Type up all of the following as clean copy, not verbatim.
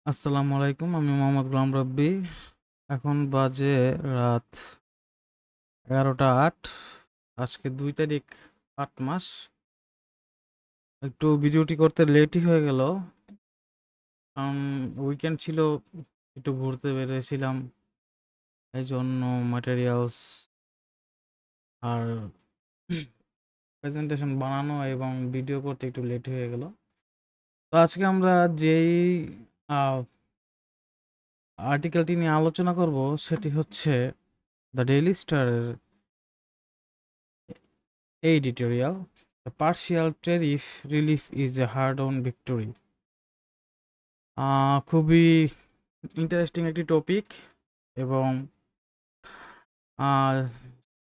আসসালামু আলাইকুম। আমি মোহাম্মদ গোলাম রাব্বি। এখন বাজে রাত 11টা 8। আজকে 2 তারিখ 8 মাস। একটু ভিডিওটি করতে লেটই হয়ে গেল। কারণ উইকেন্ড ছিল, একটু ঘুরতে বেরিয়েছিলাম। এইজন্য ম্যাটেরিয়ালস আর প্রেজেন্টেশন বানানো এবং ভিডিও করতে একটু লেট হয়ে গেল। তো আজকে আমরা যেই আ আর্টিকেলটি নিয়ে আলোচনা করব সেটি হচ্ছে দ্য ডেইলি স্টারের editorial. The partial tariff relief is a hard-won victory. খুবই ইন্টারেস্টিং একটি টপিক এবং আহ,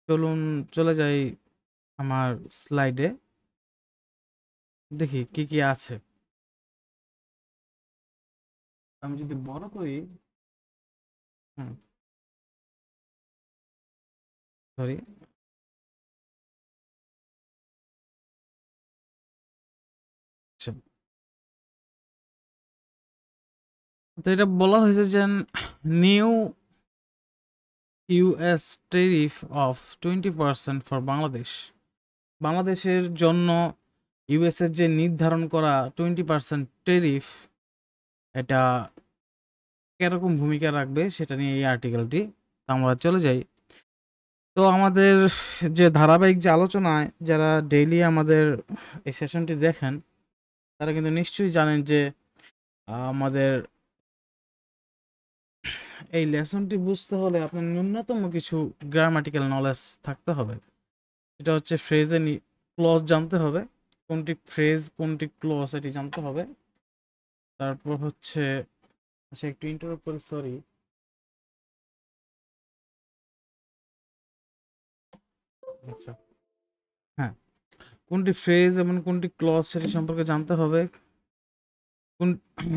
চলুন চলে যাই আমার স্লাইডে। দেখি কি কি আছে। আমি যদি বড় করি, সরি, আচ্ছা। তো এটা বলা হয়েছে যে new US tariff of 20% for Bangladesh. বাংলাদেশের জন্য ইউএস এর যে নির্ধারণ করা 20% টেরিফ, এটা কিরকম ভূমিকা রাখবে সেটা নিয়ে এই আর্টিকেলটি। তো আমরা চলে যাই। তো আমাদের যে ধারাবাহিক যে আলোচনায় যারা ডেইলি আমাদের এই সেশনটি দেখেন, তারা কিন্তু নিশ্চয়ই জানেন যে আমাদের এই লেসনটি বুঝতে হলে আপনার ন্যূনতম কিছু গ্রামাটিক্যাল নলেজ থাকতে হবে। এটা হচ্ছে ফ্রেজ এন্ড ক্লজ জানতে হবে, কোনটি ফ্রেজ কোনটি ক্লজ এটি জানতে হবে। তারপর হচ্ছে, আচ্ছা একটু ইন্টারপ্ট করি, সরি। আচ্ছা, হ্যাঁ, কোনটি ফ্রেজ এবং কোনটি ক্লজ সেটি সম্পর্কে জানতে হবে। কোন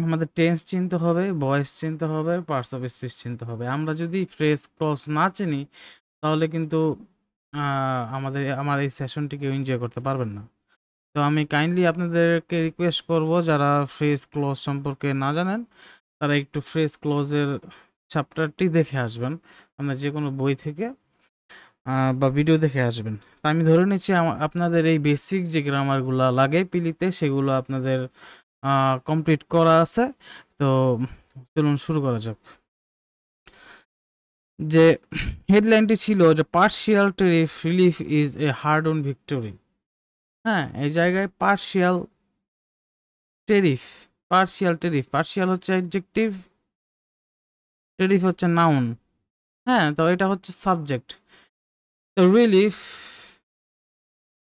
আমাদের টেন্স চিনতে হবে, ভয়েস চিনতে হবে, পার্টস অফ স্পিচ চিনতে হবে। আমরা যদি ফ্রেজ ক্লজ না চিনি তাহলে কিন্তু আমার এই সেশনটিকে এনজয় করতে পারবেন না। তো আমি কাইন্ডলি আপনাদেরকে রিকোয়েস্ট করব, যারা ফ্রেজ ক্লজ সম্পর্কে না জানেন তারা একটু ফ্রেজ ক্লজের চ্যাপ্টারটি দেখে আসবেন, আপনার যে কোনো বই থেকে বা ভিডিও দেখে আসবেন। তা আমি ধরে নিচ্ছি আপনাদের এই বেসিক যে গ্রামারগুলো লাগে পিলিতে সেগুলো আপনাদের কমপ্লিট করা আছে। তো চলুন শুরু করা যাক। যে হেডলাইনটি ছিল যে partial tariff relief is a hard won victory. হ্যাঁ, এই জায়গায় পার্শিয়াল টেরিফ, পার্শিয়াল হচ্ছে অ্যাডজেক্টিভ, টেরিফ হচ্ছে নাউন। হ্যাঁ, তো এটা হচ্ছে সাবজেক্ট। তো রিলিফ,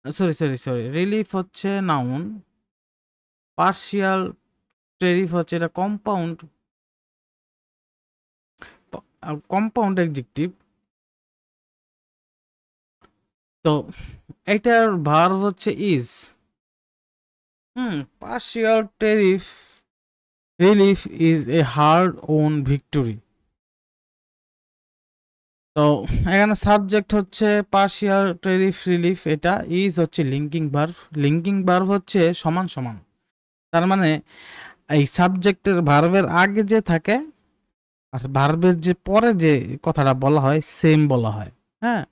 সরি, রিলিফ হচ্ছে নাউন, পার্শিয়াল টেরিফ হচ্ছে এটা কম্পাউন্ড অ্যাডজেক্টিভ। তো এটার ভার্ব হচ্ছে is. Partial tariff relief is a hard won victory. তো এখানে সাবজেক্ট হচ্ছে পার্শিয়াল টেরিফ রিলিফ, এটা ইজ হচ্ছে লিঙ্কিং ভার্ব হচ্ছে সমান সমান। তার মানে এই সাবজেক্টের ভার্বের আগে যে থাকে আর ভার্বের যে পরে যে কথাটা বলা হয় সেম বলা হয়। হ্যাঁ,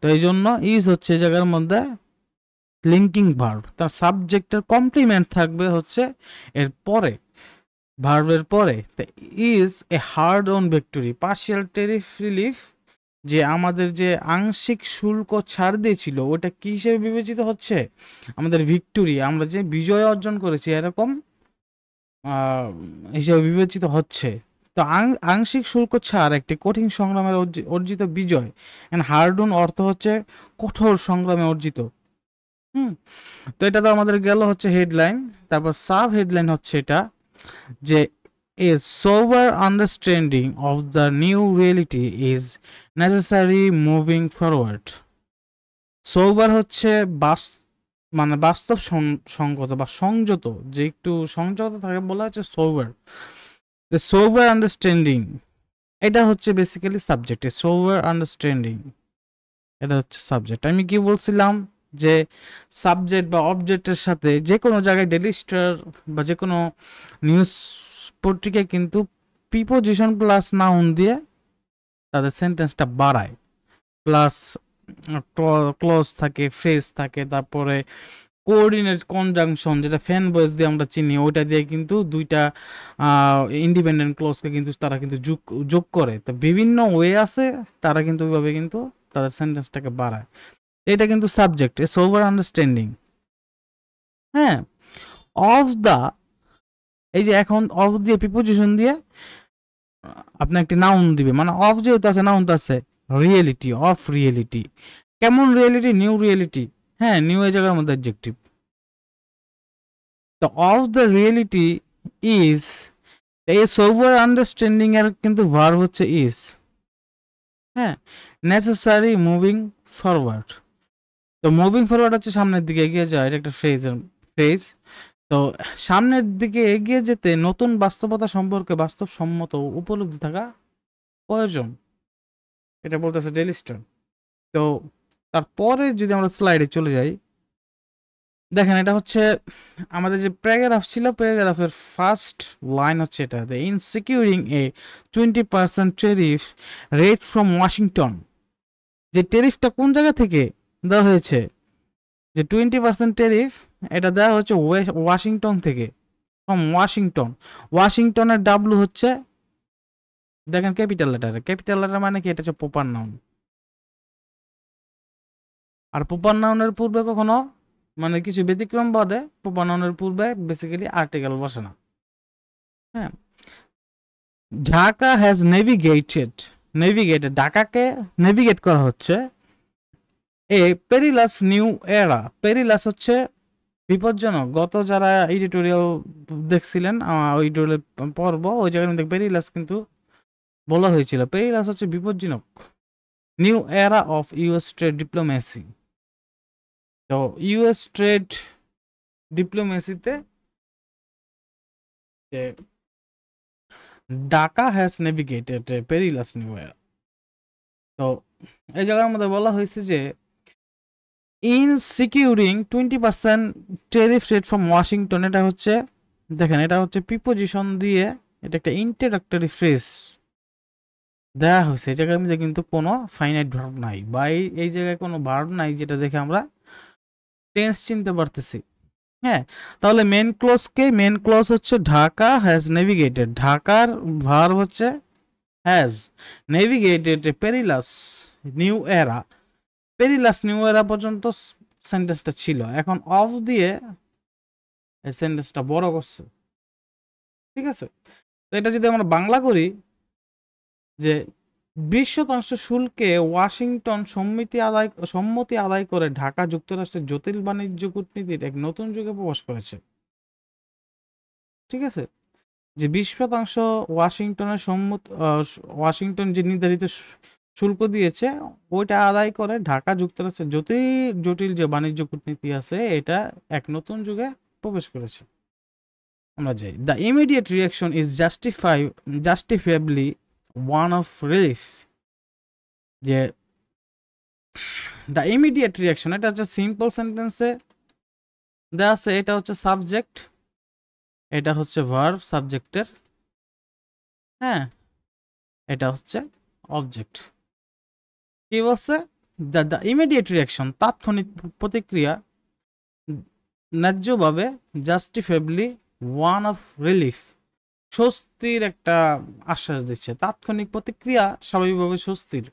তো এই জন্য ইজ হচ্ছে এই জায়গার মধ্যে লিঙ্কিং ভার্ব, তার সাবজেক্টের কমপ্লিমেন্ট থাকবে হচ্ছে এর পরে, ভার্বের পরে। Is a hard won victory, partial tariff relief যে আমাদের যে আংশিক শুল্ক ছাড় দিয়েছিল ওটা কি হিসেবে বিবেচিত হচ্ছে, আমাদের ভিক্টোরি, আমরা যে বিজয় অর্জন করেছি এরকম হিসেবে বিবেচিত হচ্ছে। তো আংশিক শুল্ক ছাড় একটি কঠিন সংগ্রামের অর্জিত বিজয়। হার্ডন অর্থ হচ্ছে কঠোর সংগ্রামে অর্জিত। তো এটা তো আমাদের গেল হচ্ছে হেডলাইন। তারপর সাব হেডলাইন হচ্ছে এটা যে a sober understanding of the new reality is necessary moving forward. সোবার হচ্ছে মানে বাস্তব সঙ্গত বা সংযত, যে একটু সংযত থাকে বলা হচ্ছে সোবার। দ্য সোবার আন্ডারস্ট্যান্ডিং, এটা হচ্ছে বেসিক্যালি সাবজেক্ট। সোবার আন্ডারস্ট্যান্ডিং এটা হচ্ছে সাবজেক্ট। আমি কি বলছিলাম যে সাবজেক্ট বা অবজেক্টের সাথে যে কোনো জায়গায় ডেইলি স্টার বা যে কোনো নিউজ পত্রিকা কিন্তু প্রিপোজিশন প্লাস নাউন দিয়ে তাদের সেন্টেন্সটা বাড়ায়, প্লাস ক্লজ থাকে, ফ্রেজ থাকে, তারপরে কোঅর্ডিনেট কনজাংশন যেটা ফ্যান ভয়েস দিয়ে আমরা চিনি, ওইটা দিয়ে কিন্তু দুইটা ইন্ডিপেন্ডেন্ট ক্লজকে কিন্তু তারা কিন্তু যোগ করে। তো বিভিন্ন ওয়ে আছে, তারা কিন্তু ওইভাবে কিন্তু তাদের সেন্টেন্সটাকে বাড়ায়। এটা কিন্তু সাবজেক্ট, এ সোভার আন্ডারস্ট্যান্ডিং। হ্যাঁ, অফ দা, এই যে এখন অফ দিয়ে প্রিপোজিশন দিয়ে আপনি একটি নাউন দিবে, মানে অফ যেহেতু আছে নাউন তো আছে, রিয়েলিটি, অফ রিয়েলিটি। কেমন রিয়েলিটি? New reality. হ্যাঁ, নিউ এই জায়গার মধ্যে অ্যাডজেক্টিভ। তো অফ দ্য রিয়েলিটি ইজ, এই সোভার আন্ডারস্ট্যান্ডিং এর কিন্তু ভার্ব হচ্ছে ইজ। হ্যাঁ, নেসেসারি মুভিং ফরওয়ার্ড। তো মুভিং ফরওয়ার্ড হচ্ছে সামনের দিকে এগিয়ে যায়, এটা একটা ফ্রেজ। তো সামনের দিকে এগিয়ে যেতে নতুন বাস্তবতা সম্পর্কে বাস্তবসম্মত উপলব্ধি থাকা প্রয়োজন, এটা বলতেছে ডেইলি স্টার। তো তারপরে যদি আমরা স্লাইডে চলে যাই, দেখেন এটা হচ্ছে আমাদের যে প্যারাগ্রাফ ছিল, প্যারাগ্রাফের ফার্স্ট লাইন হচ্ছে এটা, in securing a 20% tariff rate from Washington. যে টেরিফটা কোন জায়গা থেকে দেওয়া হয়েছে, যে 20% টেরিফ, এটা দেওয়া হচ্ছে ওয়াশিংটন থেকে, ফ্রম ওয়াশিংটন। ওয়াশিংটনের ডাব্লু হচ্ছে, দেখেন ক্যাপিটাল লেটারে, ক্যাপিটাল লেটার মানে কি, এটা হচ্ছে প্রপার নাউন। আর প্রপার নাউনের পূর্বে কখনো, মানে কিছু ব্যতিক্রম বাদে প্রপার নাউনের পূর্বে বেসিক্যালি আর্টিকেল বসে না। হ্যাঁ, ঢাকা হ্যাজ নেভিগেটেড, ঢাকাকে নেভিগেট করা হচ্ছে এ পেরিলাস নিউ এরা। পেরিলাস হচ্ছে বিপজ্জনক। গত যারা এডিটোরিয়াল দেখছিলেন, এডিটোরিয়াল পর্ব, ওই জায়গায় মধ্যে পেরিলাস কিন্তু বলা হয়েছিল, পেরিলাস হচ্ছে বিপজ্জনক। New era of US trade diplomacy. তো ইউএস ট্রেড ডিপ্লোমেসিতে Dhaka has navigated a perilous new era. তো এই জায়গার মধ্যে বলা হয়েছে যে in securing 20% tariff rate from Washington, এটা হচ্ছে, দেখেন এটা হচ্ছে প্রিপোজিশন দিয়ে, এটা একটা ইন্ট্রোডাক্টরি ফ্রেজ দেওয়া হয়েছে। এই জায়গার মধ্যে কিন্তু কোনো ফাইনাইট ভার্ব নাই, বা এই জায়গায় কোনো ভার্ব নাই যেটা দেখে আমরা টেন্স চিনতে পারতেছি। হ্যাঁ, তাহলে মেন ক্লজ হচ্ছে ঢাকা হ্যাজ নেভিগেটেড, ঢাকার ভার্ব হচ্ছে হ্যাজ, নেভিগেটেড পেরিলাস নিউ এরা, পেরিলাস নিউ এরা পর্যন্ত সেন্টেন্সটা ছিল। এখন অফ দিয়ে এই সেন্টেন্সটা বড় করছে, ঠিক আছে। তো এটা যদি আমরা বাংলা করি, যে 20% শুল্কে ওয়াশিংটন সম্মতি আদায় করে ঢাকা যুক্তরাষ্ট্রের জটিল বাণিজ্য কূটনীতির এক নতুন যুগে প্রবেশ করেছে। ঠিক আছে, যে 20% ওয়াশিংটন যে নির্ধারিত শুল্ক দিয়েছে, ওইটা আদায় করে ঢাকা যুক্তরাষ্ট্রের জটিল যে বাণিজ্য কূটনীতি আছে, এটা এক নতুন যুগে প্রবেশ করেছে। আমরা যাই, the immediate reaction is justifiably one of relief. যে দ্য ইমিডিয়েট রিয়াকশন, এটা হচ্ছে সিম্পল সেন্টেন্সে দেওয়া আছে, এটা হচ্ছে সাবজেক্ট, এটা হচ্ছে ভার্ব সাবজেক্টের, হ্যাঁ, এটা হচ্ছে অবজেক্ট। কি বলছে, দ্য ইমিডিয়েট রিয়াকশন, তাৎক্ষণিক প্রতিক্রিয়া, ন্যায্যভাবে, জাস্টিফাইবলি ওয়ান অফ রিলিফ, স্বস্তির একটা আশ্বাস দিচ্ছে। তাৎক্ষণিক প্রতিক্রিয়া স্বাভাবিকভাবে স্বস্তির।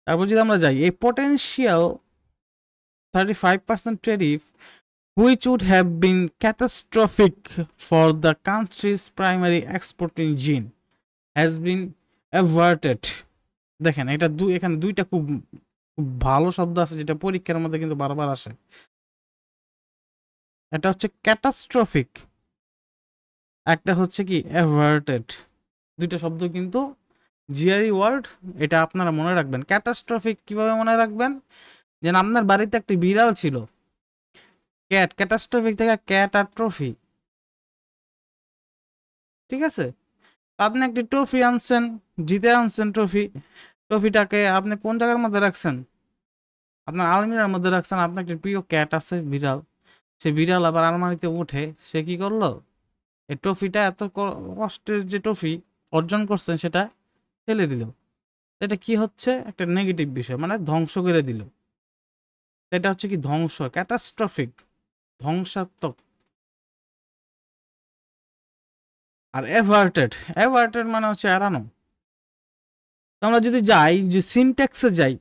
তারপর যদি আমরা যাই, এই potential 35% tariff, which would have been catastrophic for the country's primary export engine, has been averted. দেখেন এটা এখানে দুইটা খুব ভালো শব্দ আছে, যেটা পরীক্ষার মধ্যে কিন্তু বারবার আসে। এটা হচ্ছে ক্যাটাস্ট্রফিক, একটা হচ্ছে কি অ্যাভার্টেড। দুইটা শব্দ কিন্তু জিআরই ওয়ার্ড, এটা আপনারা মনে রাখবেন। ক্যাটাস্ট্রফিক কিভাবে মনে রাখবেন, যেন আপনার বাড়িতে একটি বিড়াল ছিল, ক্যাট, ক্যাটাস্ট্রফিক থেকে ক্যাট আর ট্রফি, ঠিক আছে। আপনি একটি ট্রফি আনছেন, জিতে আনছেন ট্রফিটাকে আপনি কোন জায়গার মধ্যে রাখছেন, আপনার আলমিরার মধ্যে রাখছেন। আপনার একটি প্রিয় ক্যাট আছে, বিড়াল, সে বিড়াল আবার আলমারিতে উঠে, সে কি করলো, এই ট্রফিটা এত কষ্টের যে ট্রফি অর্জন করছেন সেটা ফেলে দিল। এটা কি হচ্ছে? একটা নেগেটিভ বিষয়, মানে ধ্বংস করে দিল। এটা হচ্ছে কি ধ্বংস, ক্যাটাস্ট্রফিক, ধ্বংসাত্মক। আর অ্যাভার্টেড, অ্যাভার্টেড মানে হচ্ছে এড়ানো। আমরা যদি যাই যে সিনট্যাক্সে যাই,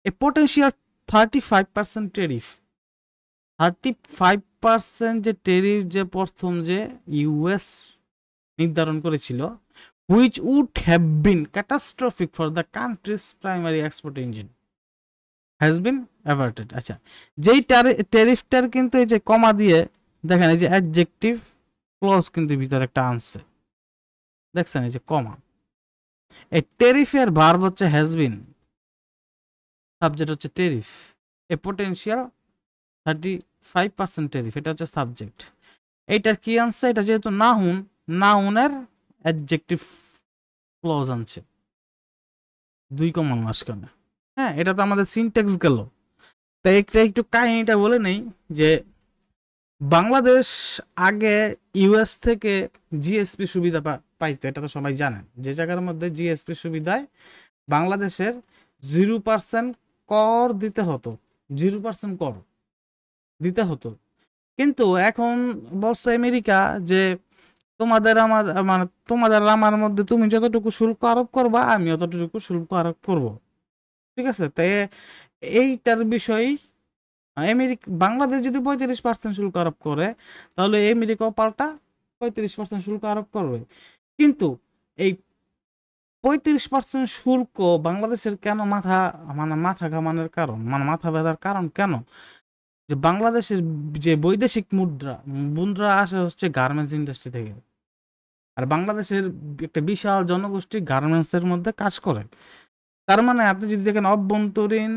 এ পোটেনশিয়াল 35% টেরিফ, 35% যে টেরিফ যে প্রথম যে ইউএস নির্ধারণ করেছিল, which would have been catastrophic for the country's primary export engine has been averted. আচ্ছা, যেই ট্যারিফটার কিন্তু এই যে কমা দিয়ে দেখেন এই যে অ্যাডজেক্টিভ ক্লজ কিন্তু ভিতরে একটা আনছে, দেখছেন এই যে কমা। এই ট্যারিফের ভার্ব হচ্ছে হ্যাজ বিন, সাবজেক্ট হচ্ছে ট্যারিফ। এ পোটেনশিয়াল 35% ট্যারিফ, এটা হচ্ছে সাবজেক্ট। এইটার কি আনছে? এটা যেহেতু নাউন, নাউনের অ্যাডজেক্টিভ ক্লজ আনছে, 2 কমা মাঝখানে। হ্যাঁ, এটা তো আমাদের সিনট্যাক্স গেল। তাই একটু কাহিনীটা বলে নেই যে বাংলাদেশ আগে ইউএস থেকে জিএসপি সুবিধা পাইতো, এটা তো সবাই জানেন। যে জায়গার মধ্যে জিএসপি সুবিধায় বাংলাদেশের 0% কর দিতে হতো, 0% কর দিতে হতো। কিন্তু এখন বলছে আমেরিকা যে তোমাদের আমার মানে তোমাদের আমার মধ্যে তুমি যতটুকু শুল্ক আরোপ করবা আমি অতটুকু শুল্ক আরোপ করব, ঠিক আছে? তাই এইটার বিষয় বাংলাদেশ যদি 35% শুল্ক আরোপ করে তাহলে আমেরিকাও পাল্টা 35% শুল্ক আরোপ করবে। কিন্তু এই 35% শুল্ক বাংলাদেশের কেন মাথা ঘামানোর কারণ, মানে মাথা ব্যথার কারণ কেন? যে বাংলাদেশের যে বৈদেশিক মুদ্রা আসে হচ্ছে গার্মেন্টস ইন্ডাস্ট্রি থেকে। আর বাংলাদেশের একটা বিশাল জনগোষ্ঠী গার্মেন্টসের মধ্যে কাজ করে। তার মানে আপনি যদি দেখেন অভ্যন্তরীণ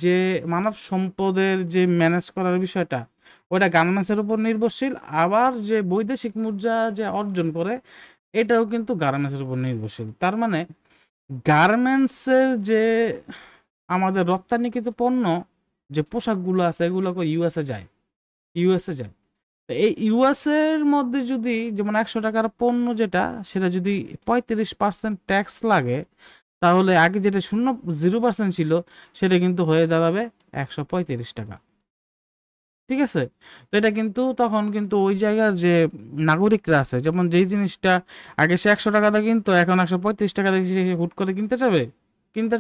যে মানব সম্পদের যে ম্যানেজ করার বিষয়টা, ওটা গার্মেন্টসের উপর নির্ভরশীল। আবার যে বৈদেশিক মুদ্রা যে অর্জন করে এটাও কিন্তু গার্মেন্টসের উপর নির্ভরশীল। তার মানে গার্মেন্টসের যে আমাদের রপ্তানিকৃত পণ্য যে পোশাকগুলো আছে এগুলো ইউএসএ যায়, ইউএসএ যায়। এই ইউএসএর মধ্যে যদি যেমন 100 টাকার পণ্য যেটা, সেটা যদি 35% ট্যাক্স লাগে, তাহলে আগে যেটা 0% ছিল সেটা কিন্তু হয়ে দাঁড়াবে 135 টাকা, ঠিক আছে? তো এটা কিন্তু তখন কিন্তু ওই জায়গার যে নাগরিকরা আছে, যেমন যেই জিনিসটা আগে সে 100 টাকাতে কিনতো, এখন 135 টাকা দিয়ে সে হুট করে কিনতে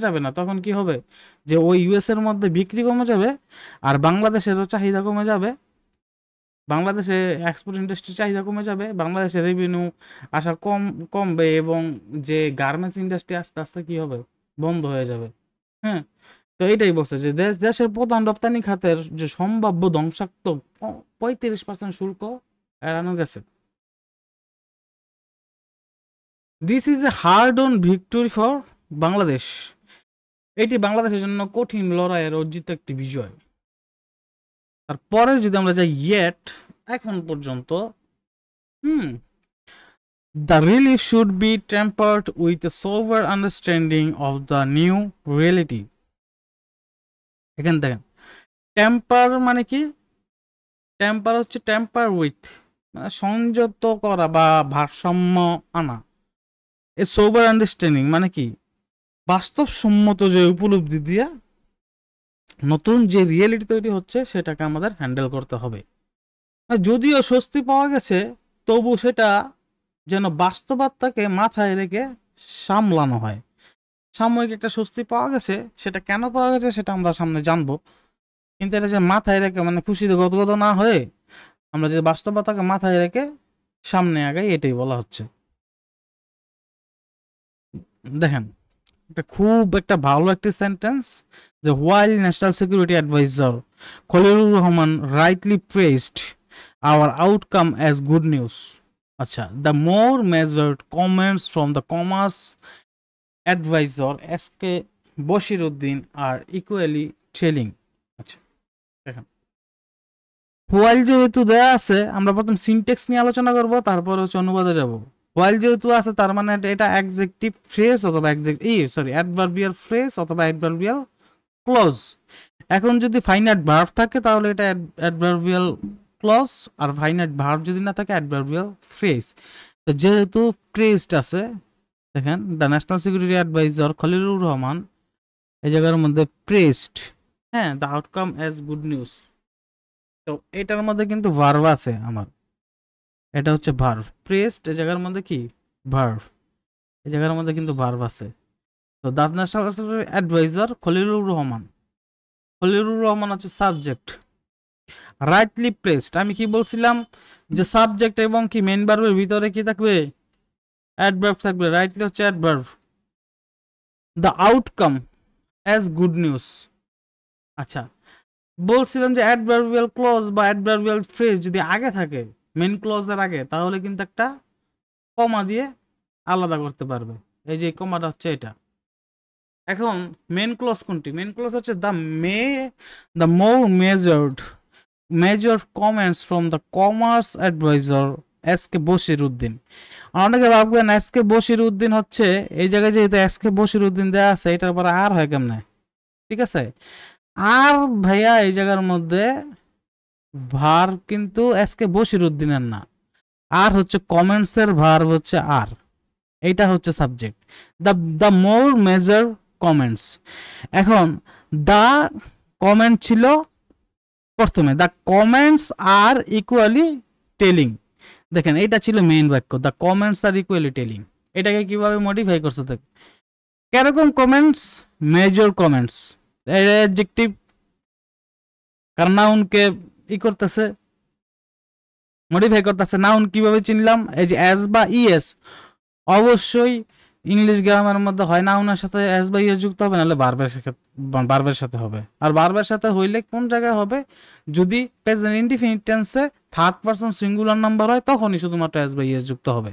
যাবে না। তখন কি হবে? যে ওই ইউএস এর মধ্যে বিক্রি কমে যাবে, আর বাংলাদেশেরও চাহিদা কমে যাবে, বাংলাদেশে এক্সপোর্ট ইন্ডাস্ট্রির চাহিদা কমে যাবে, বাংলাদেশের রেভিনিউ আসা কমবে, এবং যে গার্মেন্টস ইন্ডাস্ট্রি আস্তে আস্তে কি হবে? বন্ধ হয়ে যাবে। হ্যাঁ, তো এটাই বলছে যে দেশের প্রধান রপ্তানি খাতের যে সম্ভাব্য ধ্বংসাত্মক 35% শুল্ক এড়ানো গেছে। This is a hard won victory for Bangladesh. এটি বাংলাদেশের জন্য কঠিন লড়াইয়ের অর্জিত একটি বিজয়। তারপরে যদি আমরা যাই ইয়েট, এখন পর্যন্ত the relief should be tempered with a sober understanding of the new reality. এখানে দেখেন টেম্পার মানে কি? টেম্পার হচ্ছে টেম্পার উইথ, মানে সংযত করা বা ভারসাম্য আনা। এ সোবার আন্ডারস্ট্যান্ডিং মানে কি? বাস্তবসম্মত যে উপলব্ধি দিয়ে নতুন যে রিয়েলিটি তৈরি হচ্ছে সেটাকে আমাদের হ্যান্ডেল করতে হবে। যদিও স্বস্তি পাওয়া গেছে, তবু সেটা যেন বাস্তবতাকে মাথায় রেখে সামলানো হয়। সাময়িক একটা স্বস্তি পাওয়া গেছে, সেটা কেন পাওয়া গেছে সেটা আমরা সামনে জানবো, কিন্তু এটা যে মাথায় রেখে মানে খুশিতে গদগদ না হয়ে আমরা যে বাস্তবতাকে মাথায় রেখে সামনে আগাই, এটাই বলা হচ্ছে। দেখেন এটা খুব একটা ভালো একটি সেন্টেন্স, যে while national security adviser Khalilur Rahman rightly praised our outcome as good news, আচ্ছা, the more measured comments from the commerce adviser SK Bashiruddin are equally telling. আচ্ছা দেখেন, হোয়াইল যেহেতু দেয়া আছে, আমরা প্রথম সিনটেক্স নিয়ে আলোচনা করব, তারপর হচ্ছে অনুবাদে যাব। হোয়াইল যেহেতু আছে তার মানে এটা অ্যাডজেক্টিভ ফ্রেজ অথবা অ্যাডভার্বিয়াল ফ্রেজ অথবা অ্যাডভার্বিয়াল ক্লজ। এখন যদি ফাইনাইট ভার্ব থাকে তাহলে এটা অ্যাডভার্বিয়াল ক্লজ আর ফাইনাইট ভার্ব যদি না থাকে অ্যাডভার্বিয়াল ফ্রেজ। তো যেহেতু প্রেসড আছে, দেখেন the national security adviser Khalilur Rahman এই জায়গার মধ্যে প্রেসড, হ্যাঁ, the outcome as good news. তো এটার মধ্যে কিন্তু ভার্ব আছে আমার, এটা হচ্ছে ভার্ব। প্রেসড এই জায়গার মধ্যে কি ভার্ব, এই জায়গার মধ্যে কিন্তু ভার্ব আছে। তো the national security adviser Khalilur Rahman, Khalilur Rahman হচ্ছে সাবজেক্ট। রাইটলি প্লেসড, আমি কি বলছিলাম যে সাবজেক্ট এবং কি মেইন ভার্বের ভিতরে কি থাকবে, অ্যাডভার্ব থাকবে। রাইটলি হচ্ছে adverb. The outcome as good news. আচ্ছা, বলছিলাম যে অ্যাডভার্বিয়াল ক্লজ বা অ্যাডভার্বিয়াল ফ্রেজ যদি আগে থাকে মেইন ক্লজের আগে, তাহলে কিন্তু একটা কমা দিয়ে আলাদা করতে পারবে। এই যে কমাটা হচ্ছে এটা। এখন মেইন ক্লজ কোনটি? মেইন ক্লজ হচ্ছে the more major comments from the commerce adviser S K Bashir Uddin. অনেকে ভাববেন এস কে বশির উদ্দিন হচ্ছে এই জায়গায় যেহেতু এস কে বশির উদ্দিন দেওয়া আছে, এটার পরে আর হয় কেমনে? ঠিক আছে, আর ভাইয়া এই জায়গার মধ্যে ভার কিন্তু এস কে বশির উদ্দিনের না, আর হচ্ছে কমেন্টস এর ভার হচ্ছে আর, এইটা হচ্ছে subject. The more major comments. এখন দ্য কমেন্ট ছিল প্রথমে, the comments R equally telling. দেখেন এটা ছিল মেইন বাক্য, the comments R equally telling. এটাকে কিভাবে মডিফাই করছে দেখ, কিরকম কমেন্টস? মেজর কমেন্টস, অ্যাডজেক্টিভ, কারণ নাউনকে ই করতেছে, মডিফাই করতেছে। নাউন কিভাবে চিনলাম? এই যে এস বা ইএস, অবশ্যই ইংলিশ গ্রামারের মধ্যে হয় নাউনের সাথে এস বা ইএস যুক্ত হবে, নাহলে বারবার সাথে হবে। আর বারবার সাথে হইলে কোন জায়গায় হবে? যদি প্রেজেন্ট ইনডিফিনিট টেন্সে থার্ড পারসন সিঙ্গুলার নাম্বার হয়, তখনই শুধুমাত্র এস বা ইএস যুক্ত হবে।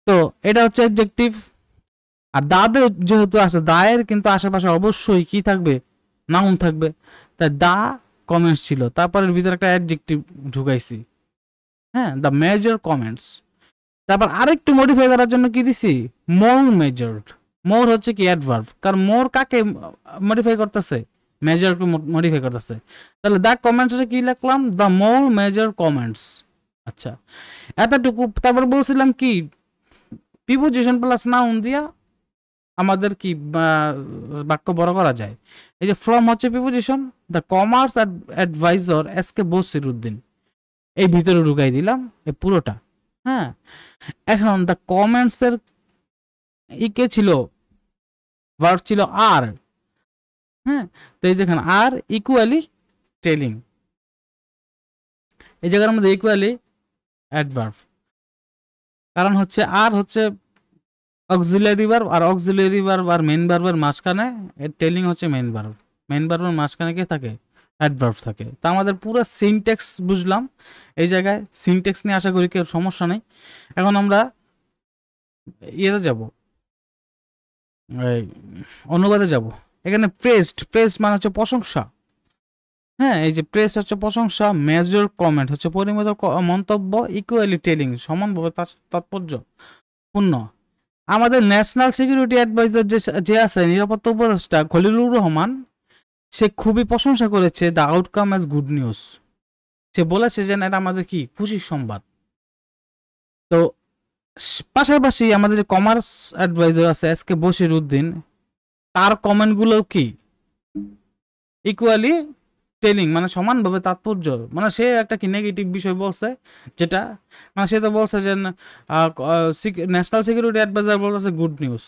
তো এটা হচ্ছে অ্যাডজেক্টিভ। আর দাদের যেহেতু আছে, দায়ের কিন্তু আশেপাশে অবশ্যই কি থাকবে? নাউন থাকবে। তাই দা কমেন্টস ছিল, তারপরের ভিতরে একটা অ্যাডজেক্টিভ ঢুকাইছি, হ্যাঁ, দ্য মেজর কমেন্টস। তারপর আরেকটু মডিফাই করার জন্য কি দিছি? মোর মেজর্ড। মোর হচ্ছে কি অ্যাডভার্ব, কারণ মোর কাকে মডিফাই করতেছে? মেজরকে মডিফাই করতেছে। তাহলে দ্য কমেন্টসে কি লিখলাম? The more major comments. আচ্ছা, এতটুকু। তারপর বলছিলাম কি প্রিপোজিশন প্লাস নাউন দিয়া আমাদের কি বাক্য বড় করা যায়। এই যে ফ্রম হচ্ছে preposition, the commerce adviser S K Bashir Uddin, এই ভিতরে ঢুকাই দিলাম এই পুরোটা। হ্যাঁ, এখন দ্য কমেন্টস এর কে ছিল, ভার্ব ছিল আর। হ্যাঁ, তো এই দেখেন আর ইকুয়ালি টেলিং, এই জায়গার মধ্যে ইকুয়ালি অ্যাডভার্ব, কারণ হচ্ছে আর হচ্ছে অক্সিলারি ভার্ব, আর অক্সিলারি ভার্ব আর মেইন ভার্বের মাঝখানে টেলিং হচ্ছে মেইন ভার্ব। মেইন ভার্বের মাঝখানে কি থাকে? অ্যাডভার্ব থাকে। তা আমাদের পুরো সিনট্যাক্স বুঝলাম। এই জায়গায় সিনট্যাক্স নিয়ে আশা করি কেউ সমস্যা নেই। এখন আমরা ইয়েতে যাব, অনুবাদে যাব। এখানে প্রেস মানে হচ্ছে প্রশংসা। হ্যাঁ, এই যে প্রেস হচ্ছে প্রশংসা, মেজর কমেন্ট হচ্ছে পরিমিত মন্তব্য, ইকুয়ালি টেলিং সমানভাবে তাৎপর্যপূর্ণ। আমাদের ন্যাশনাল সিকিউরিটি অ্যাডভাইজার যে আছে, নিরাপত্তা উপদেষ্টা খলিলুর রহমান, সে খুবই প্রশংসা করেছে the outcome as good news. সে বলেছে যে এটা আমাদের কি খুশির সংবাদ। তো পাশাপাশি আমাদের যে কমার্স অ্যাডভাইজার আছে এস কে বশির উদ্দিন, তার কমেন্টগুলো কি ইকুয়ালি টেলিং, মানে সমানভাবে তাৎপর্য, মানে সে একটা কি নেগেটিভ বিষয় বলছে, যেটা মানে সে তো বলছে যে ন্যাশনাল সিকিউরিটি অ্যাডভাইজার বলতেছে গুড নিউজ,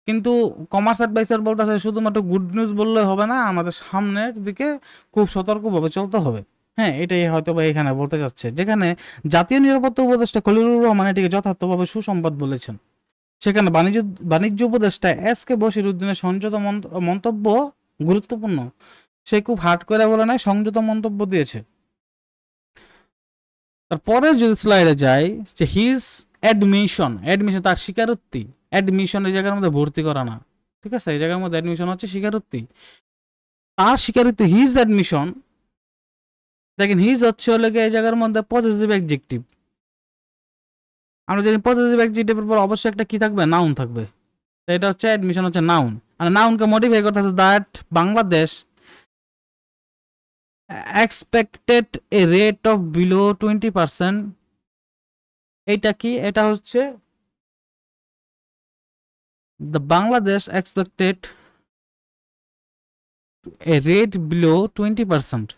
কিন্তু কমার্স অ্যাডভাইজার বলতেছে শুধুমাত্র গুড নিউজ বললে হবে না, আমাদের সামনের দিকে খুব সতর্কভাবে চলতে হবে। হ্যাঁ, এটাই হয়তো বা এখানে বলতে চাচ্ছে, যেখানে জাতীয় নিরাপত্তা উপদেষ্টা খলিলুর রহমান এটিকে যথার্থভাবে সুসংবাদ বলেছেন, সেখানে বাণিজ্য উপদেষ্টা এস কে বশির উদ্দিনের সংযত মন্তব্য গুরুত্বপূর্ণ। সে খুব হার্ড করে বলে নাই, সংযত মন্তব্য দিয়েছে। তারপরে যদি স্লাইডে যাই, যে হিজ অ্যাডমিশন তার স্বীকারোক্তি। অ্যাডমিশন এই জায়গার মধ্যে ভর্তি করা না, ঠিক আছে, এই জায়গার মধ্যে অ্যাডমিশন হচ্ছে স্বীকারোক্তি। তার স্বীকারোক্তি হিজ অ্যাডমিশন, দেখেন হিজ হচ্ছে এই জায়গার মধ্যে পজিটিভ অ্যাডজেক্টিভ। আমরা জানি পজিটিভ অ্যাডজেক্টিভের পর অবশ্যই একটা কি থাকবে? নাউন থাকবে। তো এটা হচ্ছে অ্যাডমিশন হচ্ছে নাউন, আর নাউনকে মডিফাই করতেছে that Bangladesh expected a rate of below 20%, এইটা কি? এটা হচ্ছে the Bangladesh expected a rate below 20%।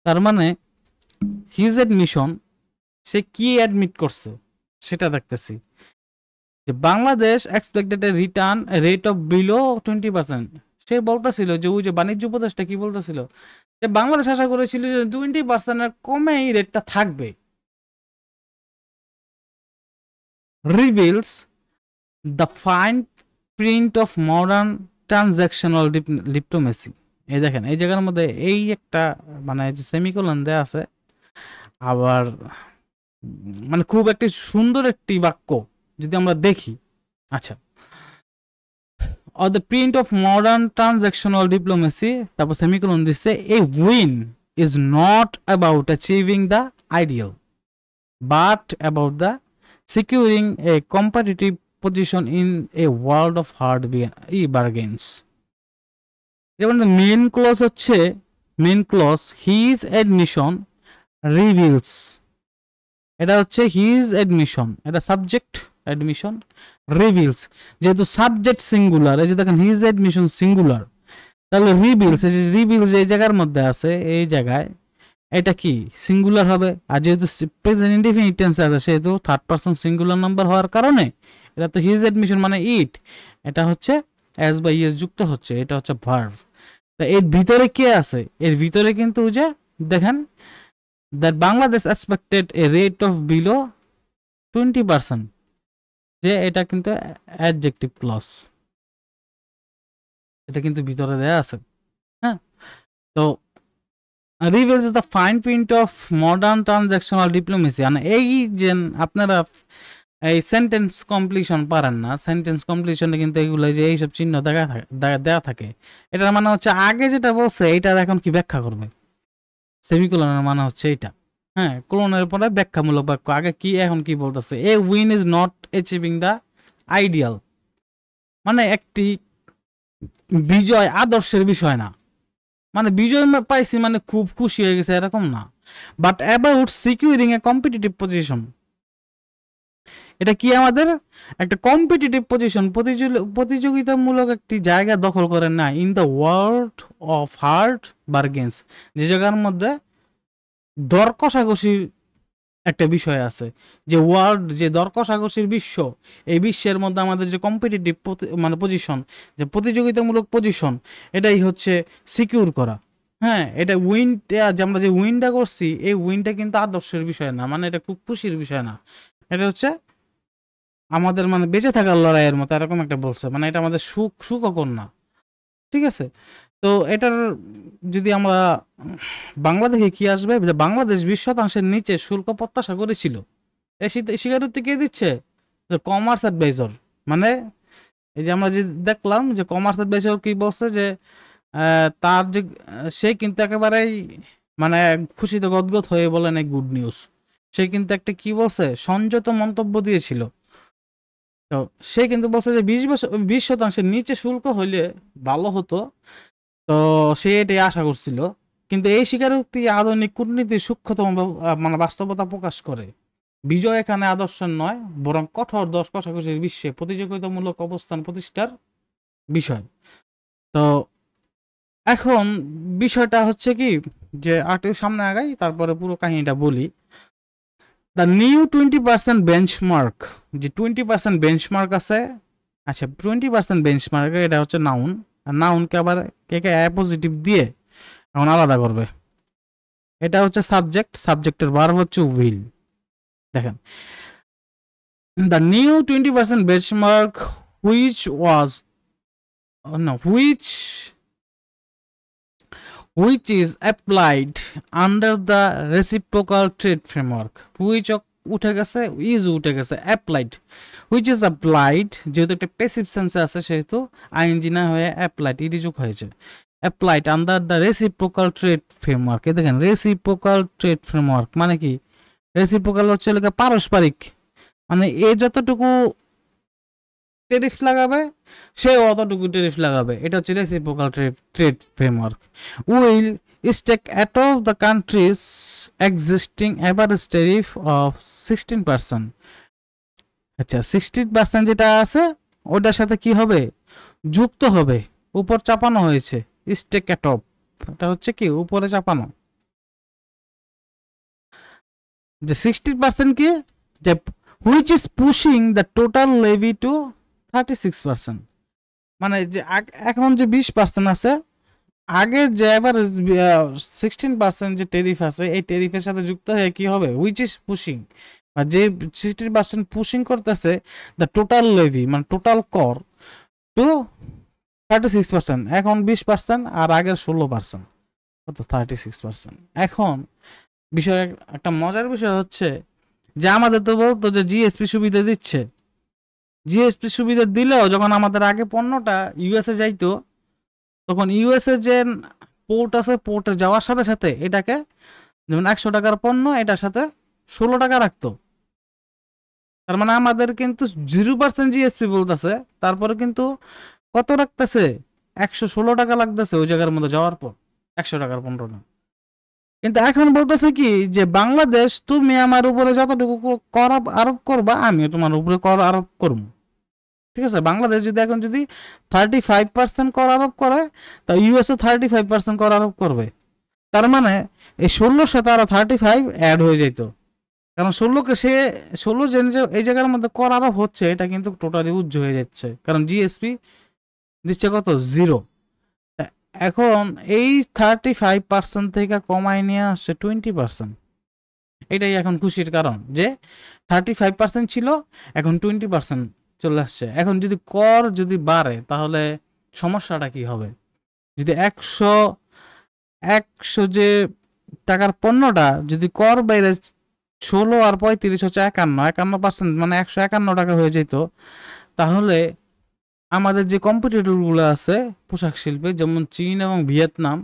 তার মানে হিজ এডমিশন, সে কি অ্যাডমিট করছে সেটা দেখতেছি, যে Bangladesh expected A return rate of below 20%। সে বলতেছিল যে ওই যে বাণিজ্য উপদেষ্টা কি বলতেছিল, যে বাংলাদেশ আশা করেছিল যে 20%-এর কমে এই রেটটা থাকবে। Reveals the fine print of modern transactional diplomacy. এই দেখেন এই জায়গার মধ্যে এই একটা মানে যে সেমিকোলন দেয়া আছে, আবার মানে খুব একটি সুন্দর একটি বাক্য যদি আমরা দেখি। আচ্ছা, or the print of modern transactional diplomacy, তারপর সেমিকোলন দিচ্ছে, a win is not about achieving the ideal but about the securing a competitive position in a world of hard bargains। যেমন মেন ক্লজ হচ্ছে, main clause his admission reveals, এটা হচ্ছে his admission, এটা subject admission, reveals যেহেতু subject singular, এই যে দেখেন his admission singular, তাহলে রিভিলস, এই যে রিভিলস এই জায়গার মধ্যে আছে, এই জায়গায় এটা কি সিঙ্গুলার হবে। আর যেহেতু প্রেজেন্ট ইনডিফিনিট টেন্সে আছে সেহেতু থার্ড পারসন সিঙ্গুলার নাম্বার হওয়ার কারণে এটা তো হিজ এডমিশন মানে ইট, এটা হচ্ছে এস বা ইএস যুক্ত হচ্ছে, এটা হচ্ছে ভার্ব। তা এর ভিতরে কে আছে? এর ভিতরে কিন্তু যে দেখেন that Bangladesh expected a rate of below 20%, যে এটা কিন্তু অ্যাডজেক্টিভ ক্লজ, এটা কিন্তু ভিতরে দেয়া আছে। হ্যাঁ, তো reveals the fine print of modern transactional diplomacy. মানে এই যে আপনারা এই সেন্টেন্স কমপ্লিশন পারেন না, সেন্টেন্স কমপ্লিশনে কিন্তু এগুলো যে এইসব চিহ্ন দেয়া থাকে, এটার মানে হচ্ছে আগে যেটা বলছে এইটার এখন কি ব্যাখ্যা করবে। সেমিকোলনের মানে হচ্ছে এইটা। হ্যাঁ, কোলনের পরে ব্যাখ্যামূলক বাক্য, আগে কি এখন কি বলতেছে, a win is not achieving the ideal, মানে একটি বিজয় আদর্শের বিষয় না, মানে বিজয় পাইছি মানে খুব খুশি হয়ে গেছে এরকম না, but about securing a competitive position. এটা কি আমাদের একটা কম্পিটিটিভ পজিশন, প্রতিযোগিতামূলক একটি জায়গা দখল করেন না, in the world of hard bargains, যে জায়গার মধ্যে দর কষাকষির একটা বিষয় আছে, যে ওয়ার্ল্ড, যে দর কষাকষির বিশ্ব, এই বিশ্বের মধ্যে আমাদের যে কম্পিটিটিভ মানে পজিশন, যে প্রতিযোগিতামূলক পজিশন, এটাই হচ্ছে সিকিউর করা। হ্যাঁ, এটা উইনটা যে আমরা যে উইনটা করছি, এই উইনটা কিন্তু আদর্শের বিষয় না, মানে এটা খুব খুশির বিষয় না, এটা হচ্ছে আমাদের মানে বেঁচে থাকার লড়াইয়ের মতো এরকম একটা বলছে, মানে এটা আমাদের সুখকর না। ঠিক আছে, তো এটার যদি আমরা বাংলাদেশে কি আসবে, যে বাংলাদেশ 20% নিচে শুল্ক প্রত্যাশা করেছিল, এই স্বীকারোক্তি কে দিচ্ছে? Commerce adviser. মানে এই যে আমরা যে দেখলাম যে কমার্স অ্যাডভাইজর কি বলছে, যে তার যে সে কিন্তু একেবারেই মানে খুশিতে গদগদ হয়ে বলেন এই গুড নিউজ, সে কিন্তু একটা কি বলছে, সংযত মন্তব্য দিয়েছিল। তো সে কিন্তু বলছে যে 20% নিচে শুল্ক হইলে ভালো হতো, তো সে এটাই আশা করছিল। কিন্তু এই স্বীকারোক্তি আধুনিক কূটনীতির সূক্ষ্মতম মানে বাস্তবতা প্রকাশ করে। বিজয় এখানে আদর্শের নয়, বরং কঠোর দশ কষাকষির বিশ্বে প্রতিযোগিতামূলক অবস্থান প্রতিষ্ঠার বিষয়। তো এখন বিষয়টা হচ্ছে কি, যে আরেকটু সামনে আগাই তারপরে পুরো কাহিনীটা বলি। দ্য নিউ 20% বেঞ্চমার্ক, যে 20% বেঞ্চমার্ক আছে। আচ্ছা, 20% বেঞ্চমার্ক এটা হচ্ছে নাউন, আর নাউনকে আবার কে পজিটিভ দিয়ে এখন আলাদা করবে। এটা হচ্ছে সাবজেক্ট, সাবজেক্টের ভার্ব হচ্ছে উইল। দেখেন, the new 20% benchmark which was no which is applied under the reciprocal trade framework, which উঠে গেছে, ইজ উঠে গেছে, অ্যাপ্লাইড, হুইচ ইজ অ্যাপ্লাইড, যেহেতু একটা প্যাসিভ সেন্সে আছে সেহেতু আইএনজি না হয়ে অ্যাপ্লাইড ইডি যোগ হয়েছে, applied under the reciprocal trade framework. এই দেখেন রেসিপ্রোকাল ট্রেড ফ্রেমওয়ার্ক মানে কি, রেসিপ্রোকাল হচ্ছে পারস্পরিক, মানে এ যতটুকু টেরিফ লাগাবে, সে অতটুকু টেরিফ লাগাবে। এটা হচ্ছে reciprocal trade framework. Will stack atop the country's existing average tariff of 16%। আচ্ছা 16% যেটা আছে ওটার সাথে কি হবে, যুক্ত হবে, উপর চাপানো হয়েছে। স্টেক অ্যাট অফ এটা হচ্ছে কি উপরে চাপানো, যে 60% কি, যে which is pushing the total levy to 36%। মানে যে এখন যে 20% আছে, আগের যে এভারেজ 16% যে টেরিফ আছে, এই টেরিফের সাথে যুক্ত হয়ে কি হবে, হুইচ ইজ পুশিং, বা যে 60% পুশিং করতেছে দ্য টোটাল লেভি মানে টোটাল কর টু 36%। এখন 20% আর আগের 16%, কত 36%। এখন বিষয় একটা মজার বিষয় হচ্ছে যে আমাদের তো বলতো যে জিএসপি সুবিধা দিচ্ছে, জিএসপি সুবিধা দিলেও যখন আমাদের আগে পণ্যটা ইউএসএ যাইতো, তখন ইউএসএ যে পোর্ট আছে, পোর্টে যাওয়ার সাথে সাথে এটাকে যেমন 100 টাকার পণ্য এটার সাথে 16 টাকা রাখতো। তার মানে আমাদের কিন্তু 0% জিএসপি বলতেছে, তারপরে কিন্তু কত রাখতেছে, 116 টাকা লাগতেছে ওই জায়গার মধ্যে যাওয়ার পর 100 টাকার পণ্য না। কিন্তু এখন বলতেছে কি যে বাংলাদেশ তুমি আমার উপরে যতটুকু কর আরোপ করবা আমিও তোমার উপরে কর আরোপ করবো। ঠিক আছে, বাংলাদেশ যদি এখন যদি 35% কর আরোপ করে, তা ইউএসও 35% কর আরোপ করবে। তার মানে এই 16 সাথে আরো 35 অ্যাড হয়ে যেত, কারণ 16কে সে 16 যে এই জায়গার মধ্যে কর আরোপ হচ্ছে, এটা কিন্তু টোটালি উজ্জ হয়ে যাচ্ছে, কারণ জিএসপি দিচ্ছে কত 0। এখন এই 35% থেকে কমায় নিয়ে আসছে 20%। এটাই এখন খুশির কারণ যে 35% ছিল, এখন 20% চলে আসছে। এখন যদি কর যদি বাড়ে তাহলে সমস্যাটা কি হবে, যদি 100 যে টাকার পণ্যটা যদি কর বাইরে 16 আর 35 হচ্ছে 51% মানে 151 টাকা হয়ে যেত, তাহলে আমাদের যে কম্পিটিটরগুলো আছে পোশাক শিল্পে, যেমন চীন এবং ভিয়েতনাম,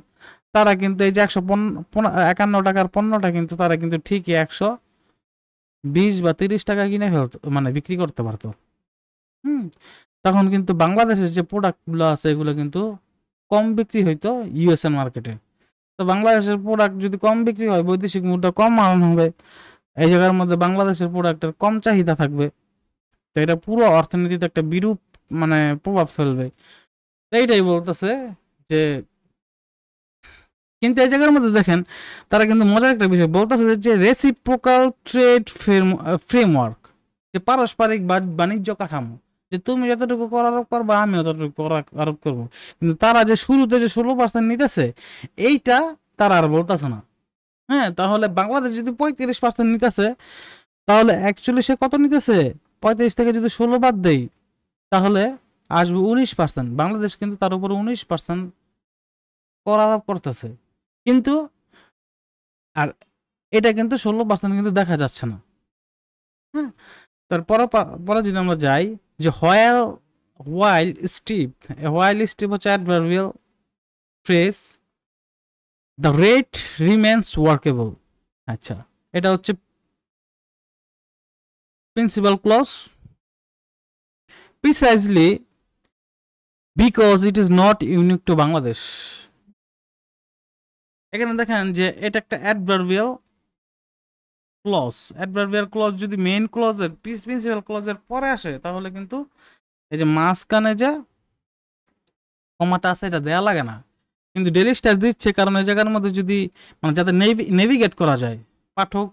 তারা কিন্তু এই যে 151 টাকার পণ্যটা কিন্তু তারা কিন্তু ঠিকই 120 বা 30 টাকা কিনে ফেলতো, মানে বিক্রি করতে পারতো। তখন কিন্তু বাংলাদেশের যে প্রোডাক্টগুলো আছে এগুলো কিন্তু কম বিক্রি হইতো ইউএসএ মার্কেটে। তো বাংলাদেশের প্রোডাক্ট যদি কম বিক্রি হয়, বৈদেশিক মুদ্রা কম মারণ হবে, এই জায়গার মধ্যে বাংলাদেশের প্রোডাক্টের কম চাহিদা থাকবে, তো এটা পুরো অর্থনীতিতে একটা বিরূপ মানে প্রভাব ফেলবে। এইটাই বলতেছে যে, কিন্তু এই জায়গার মধ্যে দেখেন তারা কিন্তু মজার একটা বিষয় বলতেছে যে রেসিপ্রোকাল ট্রেড ফ্রেমওয়ার্ক, যে পারস্পরিক বাণিজ্য কাঠামো, যে তুমি যতটুকু কর আরোপ করবা আমি ততটুকু কর আরোপ করবো। কিন্তু তারা যে শুরুতে যে 16% নিতেছে, এইটা তারা আর বলতেছে না। হ্যাঁ, তাহলে বাংলাদেশ যদি 35% নিতেছে, তাহলে অ্যাকচুয়ালি সে কত নিতেছে, 35 থেকে যদি 16 বাদ দেই তাহলে আসবে 19%। বাংলাদেশ কিন্তু তার উপরে 19% কর আরোপ করতেছে, কিন্তু আর এটা কিন্তু 16% কিন্তু দেখা যাচ্ছে না। হ্যাঁ, তারপরে পরে যদি আমরা যাই যে হোয়াইল স্টিপ হচ্ছে adverbial phrase, the rate remains workable. আচ্ছা, এটা হচ্ছে principal clause, precisely because it is not unique to Bangladesh. এখানে দেখেন যে এটা একটা অ্যাডভার্বিয়াল ক্লজ যদি মেইন ক্লজের প্রিন্সিপাল ক্লজের পরে আসে, তাহলে কিন্তু এই যে মাঝখানে যে কমাটা আছে এটা দেয়া লাগে না, কিন্তু ডেইলি স্টার দিচ্ছে, কারণ এই জায়গার মধ্যে যদি মানে যাতে নেভিগেট করা যায়, পাঠক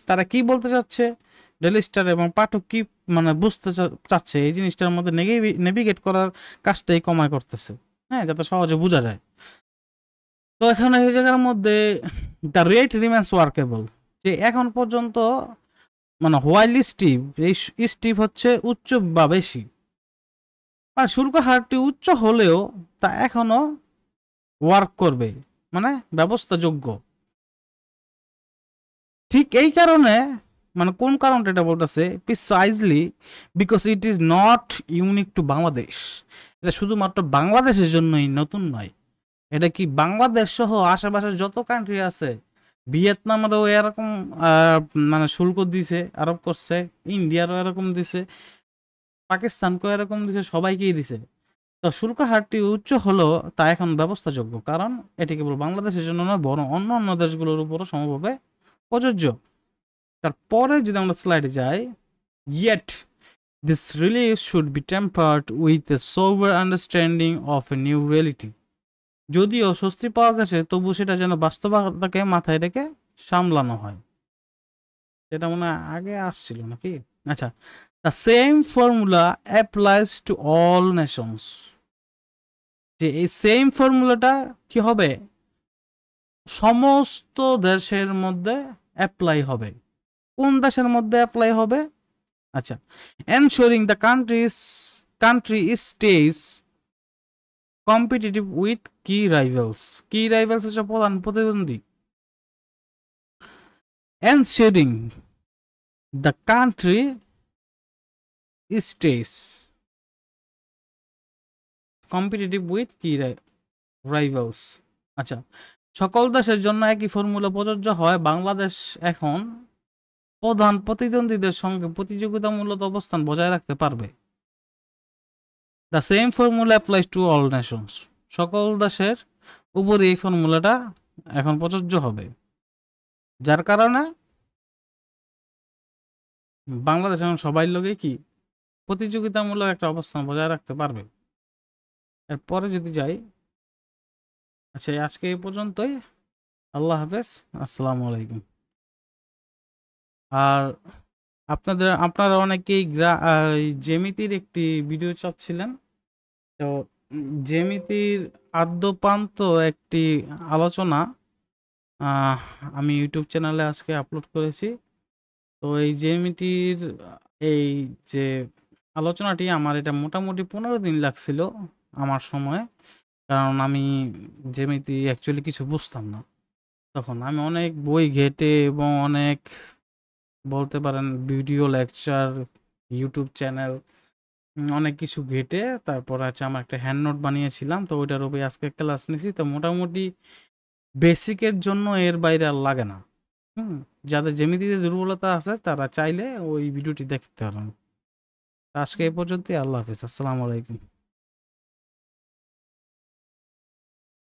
তারা কি বলতে চাচ্ছে, ডেইলি স্টার এবং পাঠক কি মানে বুঝতে চাচ্ছে, এই জিনিসটার মধ্যে নেভিগেট করার কাজটাই কমায় করতেছে। হ্যাঁ, যাতে সহজে বোঝা যায়। তো এখানে এই জায়গার মধ্যে দ্য রেট রিমেন্স ওয়ার্কেবল, যে এখন পর্যন্ত মানে হোয়াইল স্টিভ, এই স্টিভ হচ্ছে উচ্চ বা বেশি, আর শুল্ক হারটি উচ্চ হলেও তা এখনো ওয়ার্ক করবে, মানে ব্যবস্থাযোগ্য। ঠিক এই কারণে, মানে কোন কারণটা এটা বলতেছে, precisely because it is not unique to Bangladesh, এটা শুধুমাত্র বাংলাদেশের জন্যই নতুন নয়, এটা কি বাংলাদেশ সহ আশেপাশে যত কান্ট্রি আছে, ভিয়েতনামেরও এরকম মানে শুল্ক দিছে আরোপ করছে, ইন্ডিয়ারও এরকম দিছে, পাকিস্তানকে এরকম দিছে, সবাইকেই দিছে। তো শুল্ক হারটি উচ্চ হলো তা এখন ব্যবস্থাযোগ্য, কারণ এটি কেবল বাংলাদেশের জন্য নয় বরং অন্য অন্য দেশগুলোর উপরও সমভাবে প্রযোজ্য। তারপরে যদি আমরা স্লাইডে যাই, yet this relief should be tempered with a sober understanding of a new reality. যদিও স্বস্তি পাওয়া গেছে, তবু সেটা যেন বাস্তবতাকে মাথায় রেখে সামলানো হয়। সেটা মনে হয় আগে আসছিল নাকি? আচ্ছা, the same formula applies to all Nations. যে এই সেম ফর্মুলাটা কি হবে, সমস্ত দেশের মধ্যে অ্যাপ্লাই হবে। কোন দেশের মধ্যে অ্যাপ্লাই হবে? আচ্ছা, ensuring the country stays competitive with key rivals. Key rivals হচ্ছে প্রধান প্রতিদ্বন্দ্বী। Ensuring the country stays competitive with key rivals. আচ্ছা, সকল দেশের জন্য একই ফর্মুলা প্রযোজ্য হয়। বাংলাদেশ এখন প্রধান প্রতিদ্বন্দ্বীদের সঙ্গে প্রতিযোগিতামূলক অবস্থান বজায় রাখতে পারবে। The same formula applies to all Nations. সকল দেশের উপরে এই ফর্মুলাটা এখন প্রযোজ্য হবে, যার কারণে বাংলাদেশ এখন সবাই লোকে কি প্রতিযোগিতামূলক একটা অবস্থান বজায় রাখতে পারবে। এরপরে যদি যাই, আচ্ছা আজকে এই পর্যন্তই। আল্লাহ হাফেজ, আসসালামু আলাইকুম। আর আপনারা অনেকেই জ্যামিতির একটি ভিডিও চাচ্ছিলেন, তো জ্যামিতির আদ্যপান্ত একটি আলোচনা আমি ইউটিউব চ্যানেলে আজকে আপলোড করেছি। তো এই জ্যামিতির এই যে আলোচনাটি, আমার এটা মোটামুটি 15 দিন লাগছিল আমার সময়, কারণ আমি জ্যামিতি অ্যাকচুয়ালি কিছু বুঝতাম না। তখন আমি অনেক বই ঘেটে এবং অনেক বলতে পারেন ভিডিও লেকচার, ইউটিউব চ্যানেল, অনেক কিছু ঘেটে তারপর আছে আমার একটা হ্যান্ড নোট বানিয়েছিলাম। তো ওইটার উপরে আজকে ক্লাস নিছি। তো মোটামুটি বেসিকের জন্য এর বাইরে আর লাগে না। যাদের জ্যামিতিতে দুর্বলতা আছে তারা চাইলে ওই ভিডিওটি দেখতে পারেন। আজকে এই পর্যন্তই। আল্লাহ হাফেজ, আসসালামু আলাইকুম।